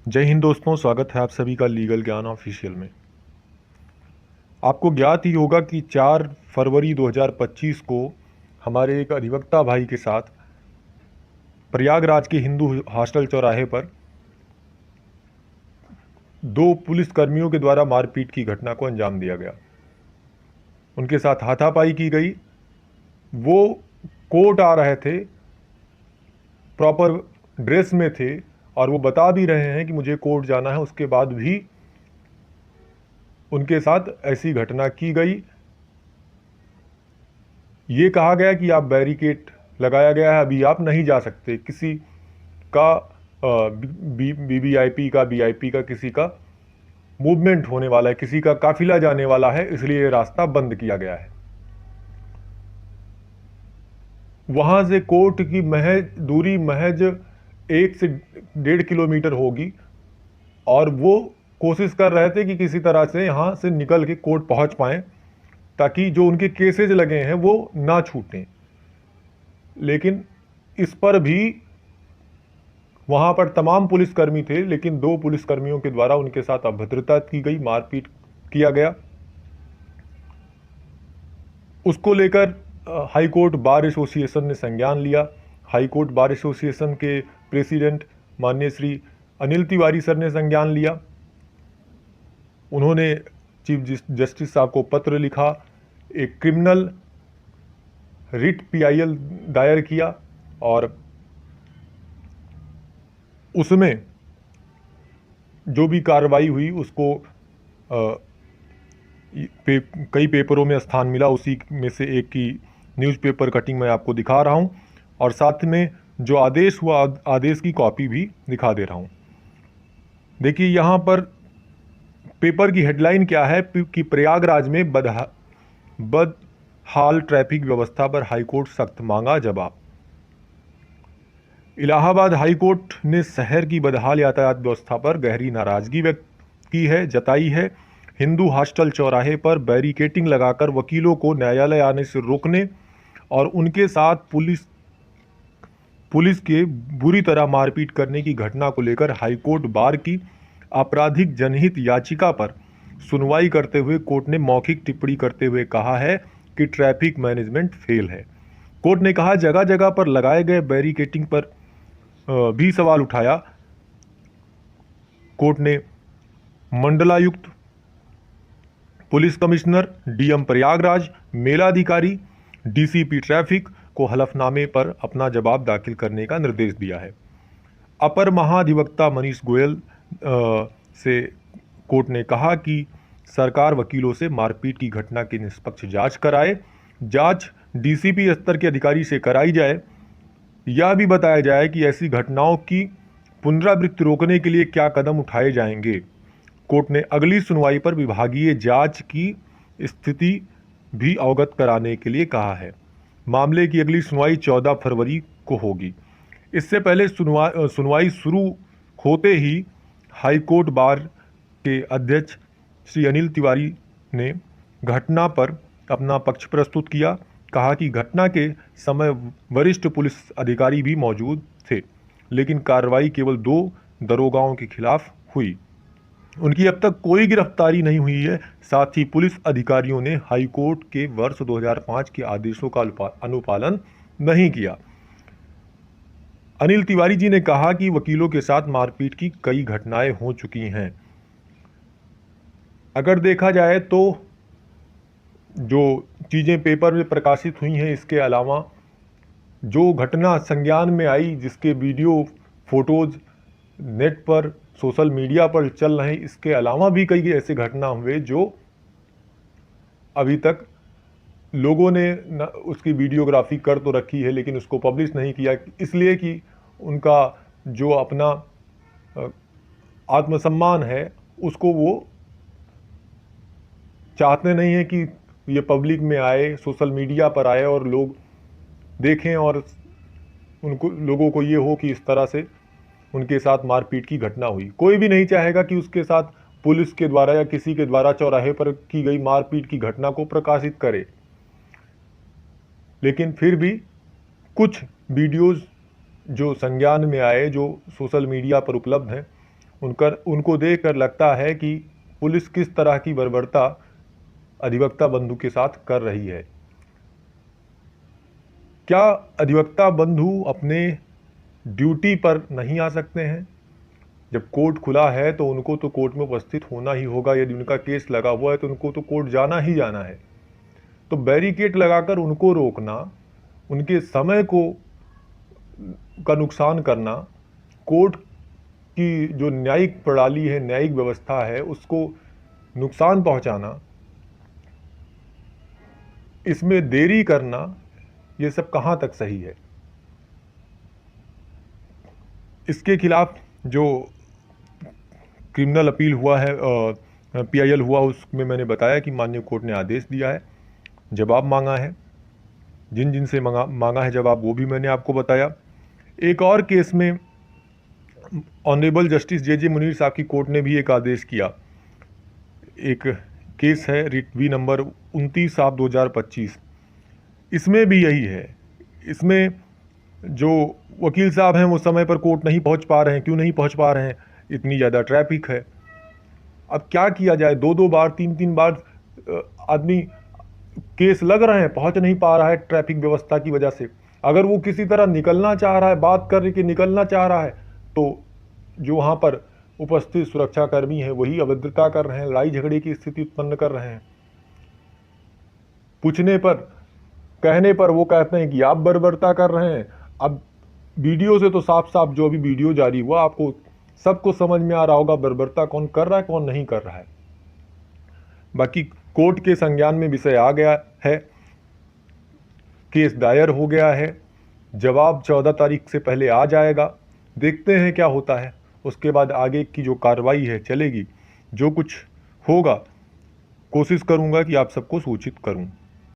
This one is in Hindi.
जय हिंद दोस्तों, स्वागत है आप सभी का लीगल ज्ञान ऑफिशियल में। आपको ज्ञात ही होगा कि 4 फरवरी 2025 को हमारे एक अधिवक्ता भाई के साथ प्रयागराज के हिंदू हॉस्टल चौराहे पर 2 पुलिसकर्मियों के द्वारा मारपीट की घटना को अंजाम दिया गया। उनके साथ हाथापाई की गई। वो कोर्ट आ रहे थे, प्रॉपर ड्रेस में थे और वो बता भी रहे हैं कि मुझे कोर्ट जाना है। उसके बाद भी उनके साथ ऐसी घटना की गई। ये कहा गया कि आप बैरिकेड लगाया गया है, अभी आप नहीं जा सकते। किसी का वीवीआईपी का, वीआईपी का, किसी का मूवमेंट होने वाला है, किसी का काफिला जाने वाला है, इसलिए ये रास्ता बंद किया गया है। वहां से कोर्ट की दूरी महज 1 से 1.5 किलोमीटर होगी और वो कोशिश कर रहे थे कि किसी तरह से यहाँ से निकल के कोर्ट पहुंच पाएं ताकि जो उनके केसेज लगे हैं वो ना छूटें। लेकिन इस पर भी वहां पर तमाम पुलिसकर्मी थे, लेकिन 2 पुलिसकर्मियों के द्वारा उनके साथ अभद्रता की गई, मारपीट किया गया। उसको लेकर हाई कोर्ट बार एसोसिएशन ने संज्ञान लिया। हाई कोर्ट बार एसोसिएशन के प्रेसिडेंट माननीय श्री अनिल तिवारी सर ने संज्ञान लिया। उन्होंने चीफ जस्टिस साहब को पत्र लिखा, एक क्रिमिनल रिट पीआईएल दायर किया और उसमें जो भी कार्रवाई हुई उसको कई पेपरों में स्थान मिला। उसी में से एक की न्यूज़पेपर कटिंग मैं आपको दिखा रहा हूं और साथ में जो आदेश हुआ, आदेश की कॉपी भी दिखा दे रहा हूं। देखिए यहाँ पर पेपर की हेडलाइन क्या है कि प्रयागराज में बदहाल ट्रैफिक व्यवस्था पर हाईकोर्ट सख्त मांगा जवाब। इलाहाबाद हाईकोर्ट ने शहर की बदहाल यातायात व्यवस्था पर गहरी नाराजगी व्यक्त की है, जताई है। हिंदू हॉस्टल चौराहे पर बैरिकेटिंग लगाकर वकीलों को न्यायालय आने से रोकने और उनके साथ पुलिस के बुरी तरह मारपीट करने की घटना को लेकर हाईकोर्ट बार की आपराधिक जनहित याचिका पर सुनवाई करते हुए कोर्ट ने मौखिक टिप्पणी करते हुए कहा है कि ट्रैफिक मैनेजमेंट फेल है। कोर्ट ने कहा, जगह जगह पर लगाए गए बैरिकेटिंग पर भी सवाल उठाया। कोर्ट ने मंडलायुक्त, पुलिस कमिश्नर, डीएम प्रयागराज, मेलाधिकारी, डीसीपी ट्रैफिक को हलफनामे पर अपना जवाब दाखिल करने का निर्देश दिया है। अपर महाधिवक्ता मनीष गोयल से कोर्ट ने कहा कि सरकार वकीलों से मारपीट की घटना की निष्पक्ष जांच कराए। जांच डीसीपी स्तर के अधिकारी से कराई जाए। यह भी बताया जाए कि ऐसी घटनाओं की पुनरावृत्ति रोकने के लिए क्या कदम उठाए जाएंगे। कोर्ट ने अगली सुनवाई पर विभागीय जांच की स्थिति भी अवगत कराने के लिए कहा है। मामले की अगली सुनवाई 14 फरवरी को होगी। इससे पहले सुनवाई शुरू होते ही हाईकोर्ट बार के अध्यक्ष श्री अनिल तिवारी ने घटना पर अपना पक्ष प्रस्तुत किया। कहा कि घटना के समय वरिष्ठ पुलिस अधिकारी भी मौजूद थे, लेकिन कार्रवाई केवल 2 दरोगाओं के खिलाफ हुई। उनकी अब तक कोई गिरफ्तारी नहीं हुई है। साथ ही पुलिस अधिकारियों ने हाईकोर्ट के वर्ष 2005 के आदेशों का अनुपालन नहीं किया। अनिल तिवारी जी ने कहा कि वकीलों के साथ मारपीट की कई घटनाएं हो चुकी हैं। अगर देखा जाए तो जो चीज़ें पेपर में प्रकाशित हुई हैं, इसके अलावा जो घटना संज्ञान में आई, जिसके वीडियो फोटोज नेट पर, सोशल मीडिया पर चल रहे हैं, इसके अलावा भी कई ऐसे घटना हुए जो अभी तक लोगों ने उसकी वीडियोग्राफी कर तो रखी है लेकिन उसको पब्लिश नहीं किया, इसलिए कि उनका जो अपना आत्मसम्मान है उसको वो चाहते नहीं है कि ये पब्लिक में आए, सोशल मीडिया पर आए और लोग देखें और उनको, लोगों को ये हो कि इस तरह से उनके साथ मारपीट की घटना हुई। कोई भी नहीं चाहेगा कि उसके साथ पुलिस के द्वारा या किसी के द्वारा चौराहे पर की गई मारपीट की घटना को प्रकाशित करे। लेकिन फिर भी कुछ वीडियोस जो संज्ञान में आए, जो सोशल मीडिया पर उपलब्ध हैं, उनको देखकर लगता है कि पुलिस किस तरह की बर्बरता अधिवक्ता बंधु के साथ कर रही है। क्या अधिवक्ता बंधु अपने ड्यूटी पर नहीं आ सकते हैं? जब कोर्ट खुला है तो उनको तो कोर्ट में उपस्थित होना ही होगा। यदि उनका केस लगा हुआ है तो उनको तो कोर्ट जाना ही जाना है। तो बैरिकेड लगाकर उनको रोकना, उनके समय का नुकसान करना, कोर्ट की जो न्यायिक प्रणाली है, न्यायिक व्यवस्था है, उसको नुकसान पहुंचाना, इसमें देरी करना, ये सब कहाँ तक सही है? इसके खिलाफ जो क्रिमिनल अपील हुआ है, PIL हुआ, उसमें मैंने बताया कि माननीय कोर्ट ने आदेश दिया है, जवाब मांगा है। जिन जिन से मांगा है जवाब, वो भी मैंने आपको बताया। एक और केस में ऑनरेबल जस्टिस JJ मुनीर साहब की कोर्ट ने भी एक आदेश किया। एक केस है रिट V नंबर 29/2025। इसमें भी यही है। इसमें जो वकील साहब हैं वो समय पर कोर्ट नहीं पहुंच पा रहे हैं। क्यों नहीं पहुंच पा रहे हैं? इतनी ज़्यादा ट्रैफिक है। अब क्या किया जाए? 2-2 बार 3-3 बार आदमी केस लग रहे हैं, पहुंच नहीं पा रहा है ट्रैफिक व्यवस्था की वजह से। अगर वो किसी तरह निकलना चाह रहा है, बात करके निकलना चाह रहा है, तो जो वहाँ पर उपस्थित सुरक्षाकर्मी हैं वही अभद्रता कर रहे हैं, लड़ाई झगड़े की स्थिति उत्पन्न कर रहे हैं। पूछने पर, कहने पर वो कहते हैं कि आप बर्बरता कर रहे हैं। अब वीडियो से तो साफ साफ, जो अभी वीडियो जारी हुआ, आपको सबको समझ में आ रहा होगा बर्बरता कौन कर रहा है, कौन नहीं कर रहा है। बाकी कोर्ट के संज्ञान में विषय आ गया है, केस दायर हो गया है, जवाब 14 तारीख से पहले आ जाएगा। देखते हैं क्या होता है। उसके बाद आगे की जो कार्रवाई है चलेगी। जो कुछ होगा कोशिश करूंगा कि आप सबको सूचित करूं।